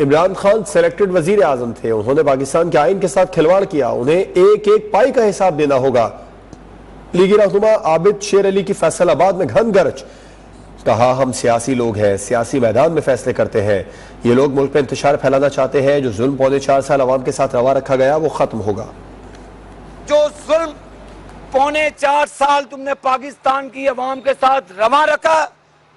Imran Khan selected وزیر اعظم تھے، انہوں نے پاکستان کے آئین کے ساتھ کھلواڑ کیا، انہیں ایک ایک پائی کا حساب دینا ہوگا۔ لیگی رہنما عابد شیر علی کی فیصل آباد میں گھن گرج، کہا ہم سیاسی لوگ ہیں، سیاسی میدان میں فیصلے کرتے ہیں، یہ لوگ ملک میں انتشار پھیلانا چاہتے ہیں، جو ظلم 4.5 سال عوام کے ساتھ روا رکھا گیا وہ ختم ہوگا۔ جو ظلم 4.5 سال تم نے پاکستان کی عوام کے ساتھ روا رکھا،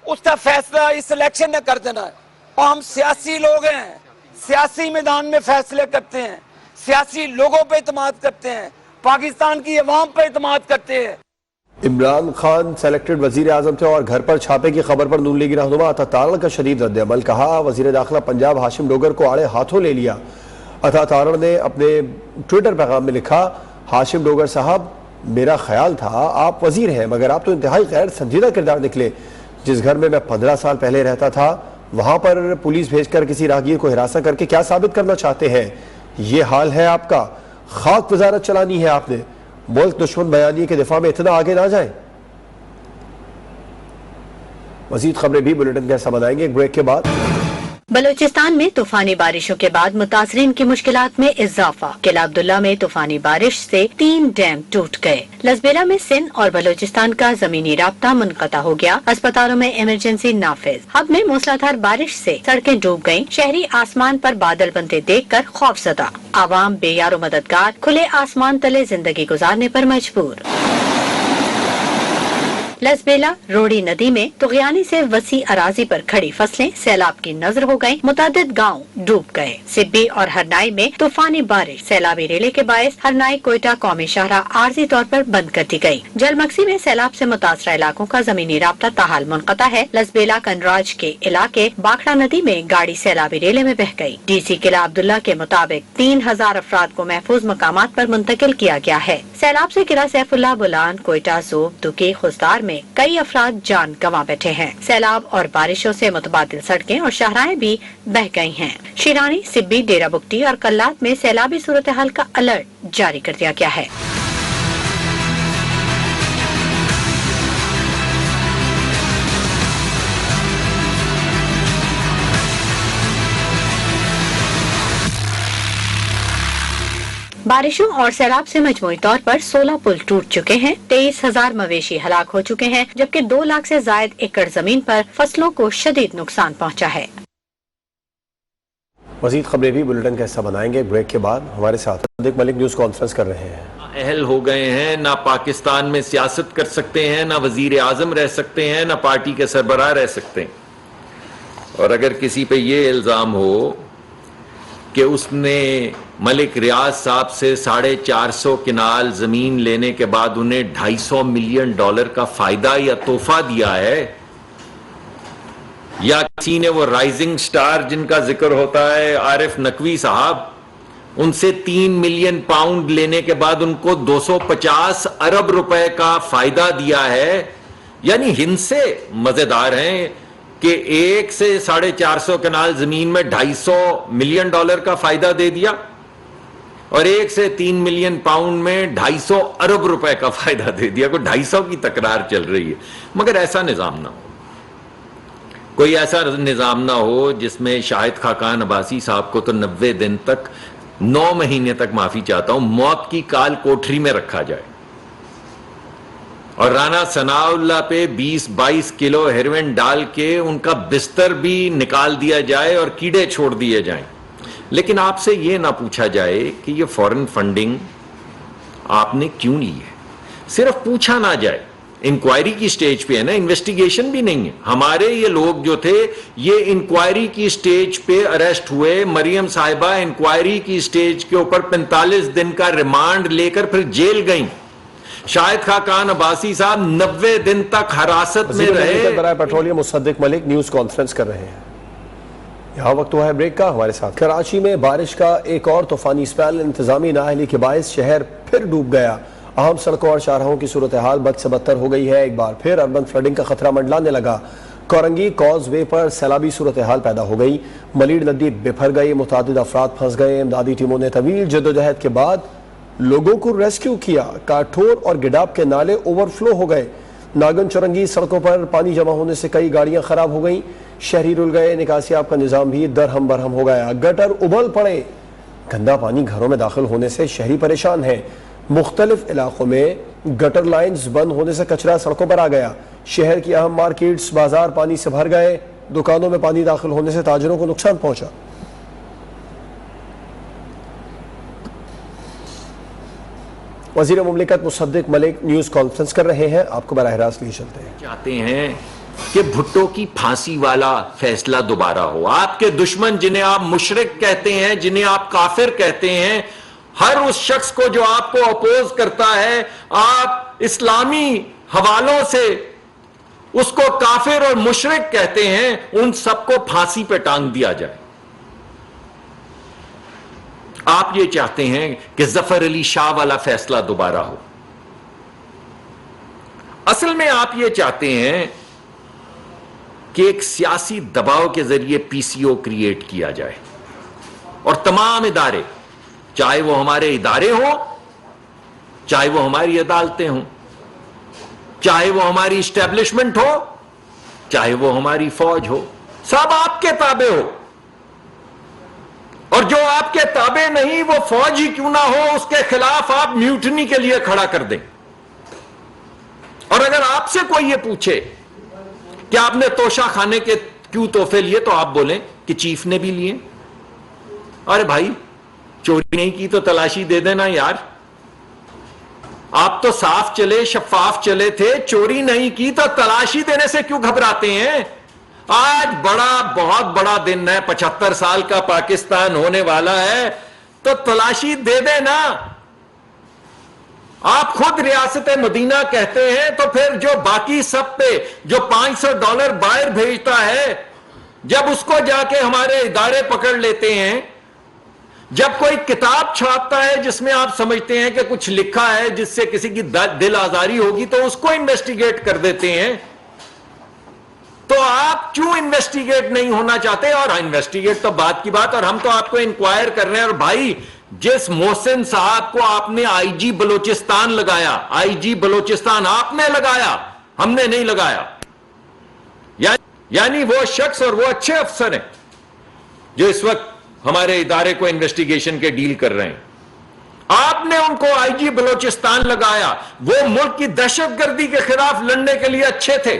اس کا فیصلہ اس الیکشن نے کر دینا ہے۔ اور ہم سیاسی لوگ ہیں، سیاسی میدان میں فیصلے کرتے ہیں، سیاسی لوگوں پہ اعتماد کرتے ہیں، پاکستان کی عوام پہ اعتماد کرتے ہیں۔ عمران خان سلیکٹڈ وزیر اعظم تھے اور گھر پر چھاپے کی خبر پر نون لیگی رہنما عطا تارڑ کا شدید رد عمل، کہا وزیر داخلہ پنجاب ہاشم ڈوگر کو آڑے ہاتھوں لے لیا۔ عطا تارڑ نے اپنے ٹویٹر پیغام میں لکھا، ہاشم ڈوگر صاحب میرا خیال تھا آپ وزیر ہیں مگر آپ تو انتہائی غیر سنجیدہ کردار نکلے، جس گھر میں 15 سال پہلے رہتا تھا وہاں پر پولیس بھیج کر کسی راہگیر کو ہراساں کر کے کیا ثابت کرنا چاہتے ہیں؟ یہ حال ہے آپ کا، خاک وزارت چلانی ہے آپ نے، ملک دشمن بیانیے کے دفاع میں اتنا آگے نہ جائیں۔ مزید خبریں بھی بلیٹن کا حصہ بنائیں گے ایک بریک کے بعد۔ بلوچستان میں طوفانی بارشوں کے بعد متاثرین کی مشکلات میں اضافہ، قلعہ عبداللہ میں طوفانی بارش سے 3 ڈیم ٹوٹ گئے، لسبیلا میں سندھ اور بلوچستان کا زمینی رابطہ منقطع ہو گیا، اسپتالوں میں ایمرجنسی نافذ، حب میں موسلادھار بارش سے سڑکیں ڈوب گئیں، شہری آسمان پر بادل بنتے دیکھ کر خوفزدہ، عوام بے یار و مددگار کھلے آسمان تلے زندگی گزارنے پر مجبور۔ لسبیلا روڑی ندی میں طغیانی سے وسیع اراضی پر کھڑی فصلیں سیلاب کی نظر ہو گئیں، متعدد گاؤں ڈوب گئے۔ سبی اور ہرنائی میں طوفانی بارش سیلابی ریلے کے باعث ہرنائی کوئٹہ قومی شاہراہ عارضی طور پر بند کر دی گئی۔ جلمکسی میں سیلاب سے متاثرہ علاقوں کا زمینی رابطہ تاحال منقطع ہے۔ لسبیلا کنراج کے علاقے باکھڑا ندی میں گاڑی سیلابی ریلے میں بہہ گئی۔ ڈی سی قلعہ عبداللہ کے مطابق 3000 افراد کو محفوظ مقامات پر منتقل کیا گیا ہے۔ سیلاب سے قلعہ سیف اللہ، بولان، کوئٹہ، زوب، دکی، خضدار میں کئی افراد جان گنوا بیٹھے ہیں۔ سیلاب اور بارشوں سے متبادل سڑکیں اور شاہراہیں بھی بہہ گئی ہیں۔ شیرانی، سبی، ڈیرہ بگٹی اور کلات میں سیلابی صورتحال کا الرٹ جاری کر دیا گیا ہے۔ بارشوں اور سیلاب سے مجموعی طور پر 16 پل ٹوٹ چکے ہیں، 23,000 مویشی ہلاک ہو چکے ہیں، جبکہ 2 لاکھ سے زائد ایکڑ زمین پر فصلوں کو شدید نقصان پہنچا ہے۔ مزید خبریں بھی بلیٹن کا حصہ بنائیں گے بریک کے بعد۔ ہمارے ساتھ صادق ملک نیوز کانفرنس کر رہے ہیں۔ اہل ہو گئے ہیں، نہ پاکستان میں سیاست کر سکتے ہیں، نہ وزیر اعظم رہ سکتے ہیں، نہ پارٹی کے سربراہ رہ سکتے ہیں۔ اور اگر کسی پہ یہ الزام ہو کہ اس نے ملک ریاض صاحب سے 450 کنال زمین لینے کے بعد انہیں $250 ملین کا فائدہ یا تحفہ دیا ہے، یا کسی نے وہ رائزنگ سٹار جن کا ذکر ہوتا ہے عارف نقوی صاحب، ان سے 3 ملین پاؤنڈ لینے کے بعد ان کو 250 ارب روپے کا فائدہ دیا ہے، یعنی ہند سے مزیدار ہیں کہ 1 سے 450 کنال زمین میں $250 ملین کا فائدہ دے دیا، اور 1 سے 3 ملین پاؤنڈ میں 250 ارب روپے کا فائدہ دے دیا۔ کوئی 250 کی تکرار چل رہی ہے، مگر ایسا نظام نہ ہو، کوئی ایسا نظام نہ ہو جس میں شاہد خاقان عباسی صاحب کو تو 90 دن تک، 9 مہینے تک معافی چاہتا ہوں، موت کی کال کوٹری میں رکھا جائے، اور رانا ثناء اللہ پہ 20-22 کلو ہیروئن ڈال کے ان کا بستر بھی نکال دیا جائے اور کیڑے چھوڑ دیے جائیں۔ لیکن آپ سے یہ نہ پوچھا جائے کہ یہ فورن فنڈنگ آپ نے کیوں لی ہے، صرف پوچھا نہ جائے۔ انکوائری کی سٹیج پہ ہے نا، انویسٹیگیشن بھی نہیں ہے۔ ہمارے یہ لوگ جو تھے یہ انکوائری کی سٹیج پہ اریسٹ ہوئے، مریم صاحبہ انکوائری کی سٹیج کے اوپر 45 دن کا ریمانڈ لے کر پھر جیل گئیں۔ شاہد خاقان عباسی صاحب 90 دن تک حراست میں رہے۔ برائے پیٹرولیم مصدق ملک نیوز کانفرنس کر رہے ہیں۔ یہاں وقت ہوا ہے بریک کا، ہمارے ساتھ کراچی میں بارش کا ایک اور طوفانی سپیل، انتظامی نااہلی کے باعث شہر پھر ڈوب گیا۔ اہم سڑکوں اور شاہراہوں کی صورتحال بد سے بدتر ہو گئی ہے، ایک بار پھر اربن فلڈنگ کا خطرہ منڈلانے لگا۔ کورنگی کاز وے پر سیلابی صورتحال پیدا ہو گئی، ملیڈ ندی بپھر گئی، متعدد افراد پھنس گئے۔ امدادی ٹیموں نے طویل جدوجہد کے بعد لوگوں کو ریسکیو کیا۔ کاٹھور اور گڈاب کے نالے اوور فلو ہو گئے، ناگن چورنگی سڑکوں پر پانی جمع ہونے سے کئی گاڑیاں خراب ہو گئیں، شہری رل گئے، نکاسیاب کا نظام بھی درہم برہم ہو گیا، گٹر ابل پڑے، گندا پانی گھروں میں داخل ہونے سے شہری پریشان ہیں۔ مختلف علاقوں میں گٹر لائنز بند ہونے سے کچرا سڑکوں پر آ گیا، شہر کی اہم مارکیٹس بازار پانی سے بھر گئے، دکانوں میں پانی داخل ہونے سے تاجروں کو نقصان پہنچا۔ وزیر مملکت مصدق ملک نیوز کانفرنس کر رہے ہیں، آپ کو براہ راست لیے چلتے ہیں۔ چاہتے ہیں کہ بھٹو کی پھانسی والا فیصلہ دوبارہ ہو۔ آپ کے دشمن جنہیں آپ مشرک کہتے ہیں، جنہیں آپ کافر کہتے ہیں، ہر اس شخص کو جو آپ کو اپوز کرتا ہے، آپ اسلامی حوالوں سے اس کو کافر اور مشرک کہتے ہیں، ان سب کو پھانسی پہ ٹانگ دیا جائے۔ آپ یہ چاہتے ہیں کہ ظفر علی شاہ والا فیصلہ دوبارہ ہو۔ اصل میں آپ یہ چاہتے ہیں کہ ایک سیاسی دباؤ کے ذریعے پی سی او کریٹ کیا جائے اور تمام ادارے، چاہے وہ ہمارے ادارے ہوں، چاہے وہ ہماری عدالتیں ہوں، چاہے وہ ہماری اسٹیبلشمنٹ ہو، چاہے وہ ہماری فوج ہو، سب آپ کے تابع ہو، اور جو آپ کے تابع نہیں وہ فوج ہی کیوں نہ ہو، اس کے خلاف آپ میوٹنی کے لیے کھڑا کر دیں۔ اور اگر آپ سے کوئی یہ پوچھے کہ آپ نے توشہ خانے کے کیوں تحفے لیے، تو آپ بولیں کہ چیف نے بھی لیے۔ ارے بھائی، چوری نہیں کی تو تلاشی دے دینا یار، آپ تو صاف چلے، شفاف چلے تھے، چوری نہیں کی تو تلاشی دینے سے کیوں گھبراتے ہیں؟ آج بہت بڑا دن ہے، 75 سال کا پاکستان ہونے والا ہے، تو تلاشی دے دینا۔ آپ خود ریاست مدینہ کہتے ہیں، تو پھر جو باقی سب پہ جو $500 باہر بھیجتا ہے، جب اس کو جا کے ہمارے ادارے پکڑ لیتے ہیں، جب کوئی کتاب چھاپتا ہے جس میں آپ سمجھتے ہیں کہ کچھ لکھا ہے جس سے کسی کی دل آزاری ہوگی، تو اس کو انویسٹیگیٹ کر دیتے ہیں، تو آپ کیوں انویسٹیگیٹ نہیں ہونا چاہتے؟ اور انویسٹیگیٹ تو بات کی بات، اور ہم تو آپ کو انکوائر کر رہے ہیں۔ اور بھائی، جس محسن صاحب کو آپ نے آئی جی بلوچستان لگایا، آئی جی بلوچستان آپ نے لگایا، ہم نے نہیں لگایا، یعنی وہ شخص اور وہ اچھے افسر ہیں جو اس وقت ہمارے ادارے کو انویسٹیگیشن کے ڈیل کر رہے ہیں، آپ نے ان کو آئی جی بلوچستان لگایا۔ وہ ملک کی دہشت گردی کے خلاف لڑنے کے لیے اچھے تھے،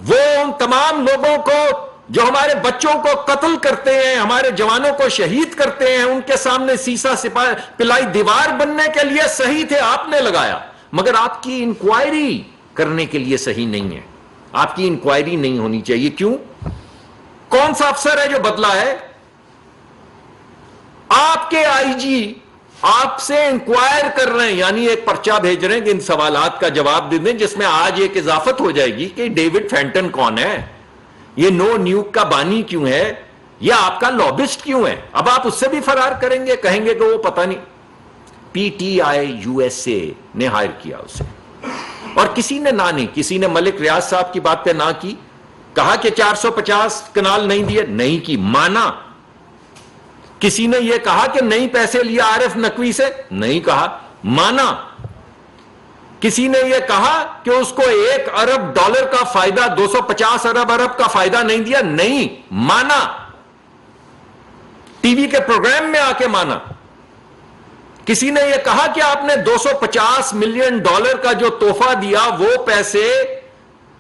وہ ان تمام لوگوں کو جو ہمارے بچوں کو قتل کرتے ہیں، ہمارے جوانوں کو شہید کرتے ہیں، ان کے سامنے سیسا پلائی دیوار بننے کے لیے صحیح تھے، آپ نے لگایا، مگر آپ کی انکوائری کرنے کے لیے صحیح نہیں ہے۔ آپ کی انکوائری نہیں ہونی چاہیے۔ کیوں؟ کون سا افسر ہے جو بدلا ہے؟ آپ کے آئی جی آپ سے انکوائر کر رہے ہیں، یعنی ایک پرچہ بھیج رہے ہیں کہ ان سوالات کا جواب دے دیں، جس میں آج ایک اضافت ہو جائے گی کہ ڈیوڈ فینٹن کون ہے، یہ نو نیوک کا بانی کیوں ہے، یہ آپ کا لابسٹ کیوں ہے۔ اب آپ اس سے بھی فرار کریں گے، کہیں گے کہ وہ پتہ نہیں، P T I U S A نے ہائر کیا اسے، اور کسی نے نہ نہیں، کسی نے ملک ریاض صاحب کی بات پہ نہ کی، کہا کہ 450 کنال نہیں دیے، نہیں کی، مانا۔ کسی نے یہ کہا کہ نہیں پیسے لیا عارف نقوی سے، نہیں کہا، مانا۔ کسی نے یہ کہا کہ اس کو $1 ارب کا فائدہ، 250 ارب کا فائدہ نہیں دیا، نہیں، مانا، ٹی وی کے پروگرام میں آ کے مانا۔ کسی نے یہ کہا کہ آپ نے $250 ملین کا جو تحفہ دیا، وہ پیسے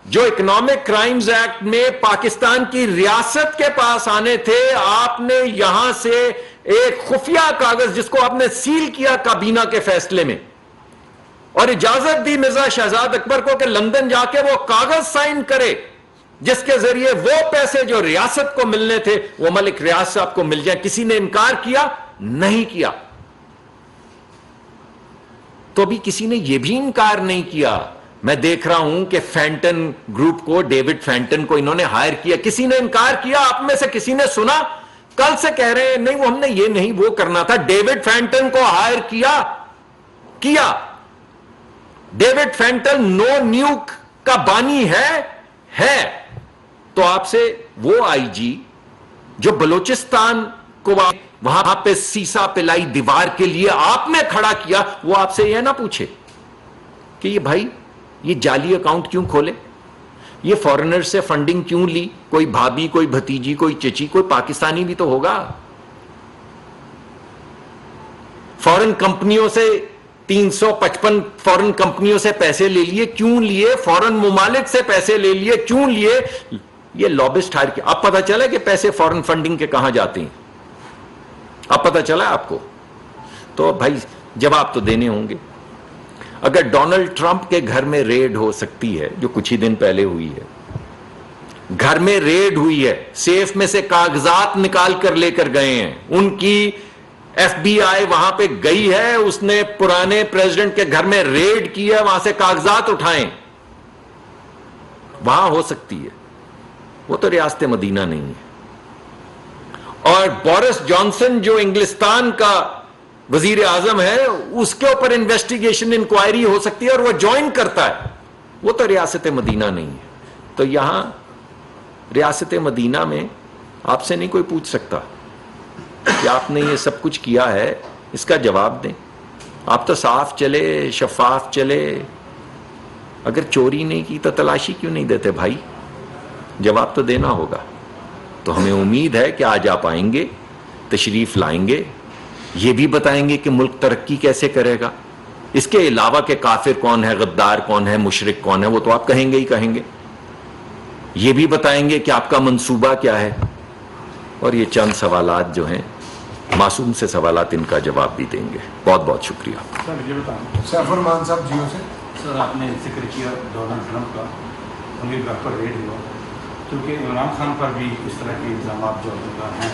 جو اکنامک کرائمز ایکٹ میں پاکستان کی ریاست کے پاس آنے تھے، آپ نے یہاں سے ایک خفیہ کاغذ جس کو آپ نے سیل کیا کابینہ کے فیصلے میں، اور اجازت دی مرزا شہزاد اکبر کو کہ لندن جا کے وہ کاغذ سائن کرے جس کے ذریعے وہ پیسے جو ریاست کو ملنے تھے وہ ملک ریاض صاحب کو مل جائیں۔ کسی نے انکار کیا؟ نہیں کیا۔ تو ابھی کسی نے یہ بھی انکار نہیں کیا۔ میں دیکھ رہا ہوں کہ فینٹن گروپ کو، ڈیوڈ فینٹن کو انہوں نے ہائر کیا، کسی نے انکار کیا؟ آپ میں سے کسی نے سنا؟ کل سے کہہ رہے ہیں نہیں وہ ہم نے یہ نہیں وہ کرنا تھا۔ ڈیوڈ فینٹن کو ہائر کیا۔ ڈیوڈ فینٹن نو نیوک کا بانی ہے تو آپ سے وہ آئی جی جو بلوچستان کو وہاں پہ سیسا پلائی دیوار کے لیے آپ نے کھڑا کیا، وہ آپ سے یہ نہ پوچھے کہ یہ بھائی یہ جعلی اکاؤنٹ کیوں کھولے, یہ فارنر سے فنڈنگ کیوں لی, کوئی بھابھی, کوئی بھتیجی, کوئی چچی, کوئی پاکستانی بھی تو ہوگا. فورن کمپنیوں سے 355 فورن کمپنیوں سے پیسے لے لیے, کیوں لیے؟ فورن ممالک سے پیسے لے لیے, کیوں لیے؟ یہ لابسٹ ہائر کیا. اب پتا چلا کہ پیسے فورن فنڈنگ کے کہاں جاتے ہیں, اب پتا چلا آپ کو. تو بھائی جواب تو دینے ہوں گے. اگر ڈونلڈ ٹرمپ کے گھر میں ریڈ ہو سکتی ہے, جو کچھ ہی دن پہلے ہوئی ہے, گھر میں ریڈ ہوئی ہے, سیف میں سے کاغذات نکال کر لے کر گئے ہیں, ان کی ایف بی آئی وہاں پہ گئی ہے, اس نے پرانے پریزیڈنٹ کے گھر میں ریڈ کی ہے, وہاں سے کاغذات اٹھائیں, وہاں ہو سکتی ہے. وہ تو ریاست مدینہ نہیں ہے. اور بورس جانسن جو انگلستان کا وزیر اعظم ہے, اس کے اوپر انویسٹیگیشن انکوائری ہو سکتی ہے اور وہ جوائن کرتا ہے, وہ تو ریاست مدینہ نہیں ہے. تو یہاں ریاست مدینہ میں آپ سے نہیں کوئی پوچھ سکتا کہ آپ نے یہ سب کچھ کیا ہے, اس کا جواب دیں. آپ تو صاف چلے, شفاف چلے. اگر چوری نہیں کی تو تلاشی کیوں نہیں دیتے بھائی؟ جواب تو دینا ہوگا. تو ہمیں امید ہے کہ آج آپ آئیں گے, تشریف لائیں گے, یہ بھی بتائیں گے کہ ملک ترقی کیسے کرے گا. اس کے علاوہ کہ کافر کون ہے, غدار کون ہے, مشرک کون ہے, وہ تو آپ کہیں گے ہی کہیں گے. یہ بھی بتائیں گے کہ آپ کا منصوبہ کیا ہے. اور یہ چند سوالات جو ہیں معصوم سے سوالات, ان کا جواب بھی دیں گے. بہت بہت شکریہ. سر یہ بتائیں, سیف الرحمان صاحب جیو سے. سر آپ نے ذکر کیا ڈونلڈ ٹرمپ کا, ان کے گھر پر ریڈ ہوا, کیونکہ عمران خان پر بھی اس طرح کے الزامات جو ہیں,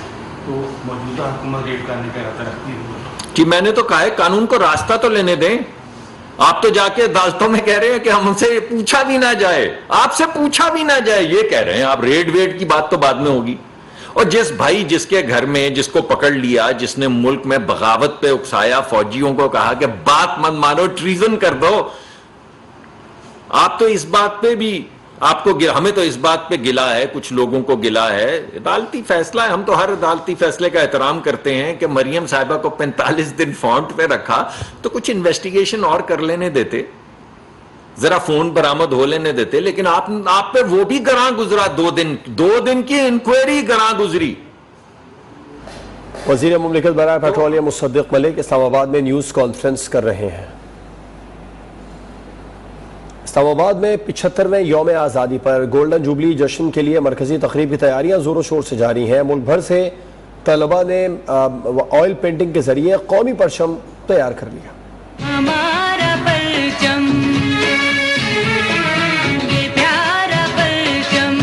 تو موجودہ حکومت ریڈ کرنے کا ارادہ رکھتی ہے. جی میں نے تو کہا ہے قانون کو راستہ تو لینے دیں. آپ تو جا کے عدالتوں میں کہہ رہے ہیں کہ ہم سے پوچھا بھی نہ جائے, آپ سے پوچھا بھی نہ جائے, یہ کہہ رہے ہیں آپ. ریڈ ویڈ کی بات تو بعد میں ہوگی. اور جس بھائی جس کے گھر میں جس کو پکڑ لیا, جس نے ملک میں بغاوت پہ اکسایا, فوجیوں کو کہا کہ بات مت مانو, ٹریزن کر دو, آپ تو اس بات پہ بھی آپ کو, ہمیں تو اس بات پہ گلا ہے, کچھ لوگوں کو گلا ہے. عدالتی فیصلہ ہے, ہم تو ہر عدالتی فیصلے کا احترام کرتے ہیں. کہ مریم صاحبہ کو 45 دن فونٹ پہ رکھا تو کچھ انویسٹیگیشن اور کر لینے دیتے, ذرا فون برآمد ہو لینے دیتے. لیکن آپ پہ وہ بھی گراں گزرا, 2 دن کی انکوائری گراں گزری. وزیر مملکت برائے پیٹرولیم مصدق ملک اسلام آباد میں نیوز کانفرنس کر رہے ہیں. اسلام آباد میں 75ویں یوم آزادی پر گولڈن جوبلی جشن کے لیے مرکزی تقریب کی تیاریاں زور و شور سے جاری ہیں. ملک بھر سے طلباء نے آئل پینٹنگ کے ذریعے قومی پرچم تیار کر لیا. ہمارا پرچم, یہ پیارا پرچم.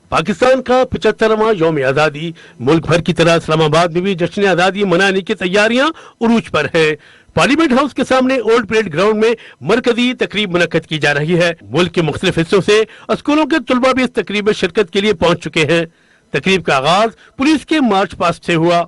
پاکستان کا 75واں یوم آزادی ملک بھر کی طرح اسلام آباد میں بھی جشن آزادی منانے کی تیاریاں عروج پر ہے. پارلیمنٹ ہاؤس کے سامنے اولڈ پریڈ گراؤنڈ میں مرکزی تقریب منعقد کی جا رہی ہے. ملک کے مختلف حصوں سے اسکولوں کے طلباء بھی اس تقریب میں شرکت کے لیے پہنچ چکے ہیں. تقریب کا آغاز پولیس کے مارچ پاسٹ سے ہوا.